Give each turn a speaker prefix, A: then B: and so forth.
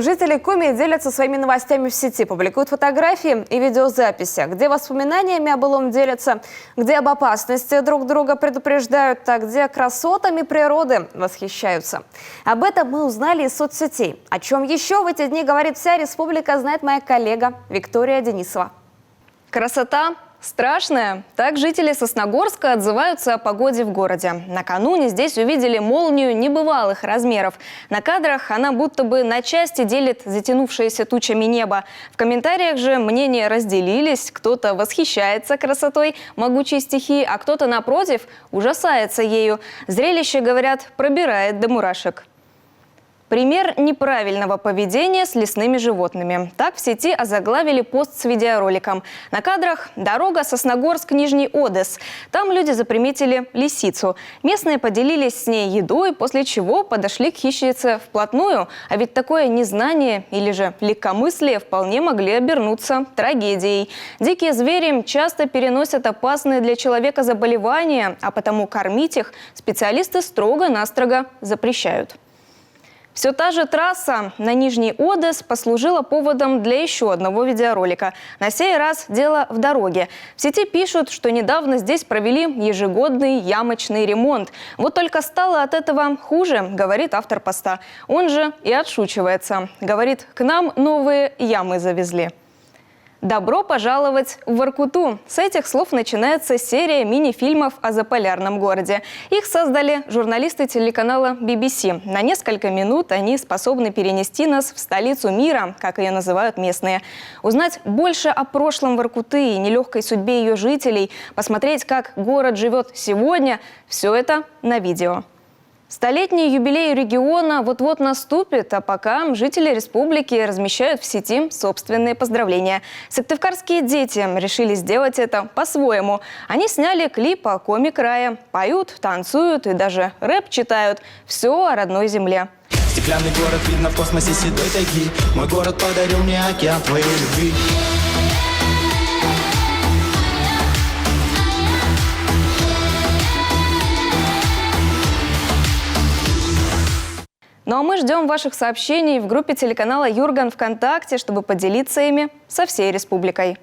A: Жители Коми делятся своими новостями в сети, публикуют фотографии и видеозаписи, где воспоминаниями о былом делятся, где об опасности друг друга предупреждают, а где красотами природы восхищаются. Об этом мы узнали из соцсетей. О чем еще в эти дни говорит вся республика, знает моя коллега Виктория Денисова.
B: Красота страшная. Так жители Сосногорска отзываются о погоде в городе. Накануне здесь увидели молнию небывалых размеров. На кадрах она будто бы на части делит затянувшееся тучами небо. В комментариях же мнения разделились. Кто-то восхищается красотой могучей стихии, а кто-то, напротив, ужасается ею. Зрелище, говорят, пробирает до мурашек. Пример неправильного поведения с лесными животными. Так в сети озаглавили пост с видеороликом. На кадрах дорога Сосногорск-Нижний Одес. Там люди заприметили лисицу. Местные поделились с ней едой, после чего подошли к хищнице вплотную. А ведь такое незнание или же легкомыслие вполне могли обернуться трагедией. Дикие звери часто переносят опасные для человека заболевания, а потому кормить их специалисты строго-настрого запрещают. Все та же трасса на Нижний Одес послужила поводом для еще одного видеоролика. На сей раз дело в дороге. В сети пишут, что недавно здесь провели ежегодный ямочный ремонт. Вот только стало от этого хуже, говорит автор поста. Он же и отшучивается. Говорит, к нам новые ямы завезли. Добро пожаловать в Воркуту. С этих слов начинается серия мини-фильмов о заполярном городе. Их создали журналисты телеканала BBC. На несколько минут они способны перенести нас в столицу мира, как ее называют местные. Узнать больше о прошлом Воркуты и нелегкой судьбе ее жителей, посмотреть, как город живет сегодня – все это на видео. Столетний юбилей региона вот-вот наступит, а пока жители республики размещают в сети собственные поздравления. Сыктывкарские дети решили сделать это по-своему. Они сняли клип о Коми крае, поют, танцуют и даже рэп читают. Все о родной земле.
C: Стеклянный город видно в космосе седой тайги. Мой город подарил мне океан твоей любви.
B: Ну а мы ждем ваших сообщений в группе телеканала Юрган ВКонтакте, чтобы поделиться ими со всей республикой.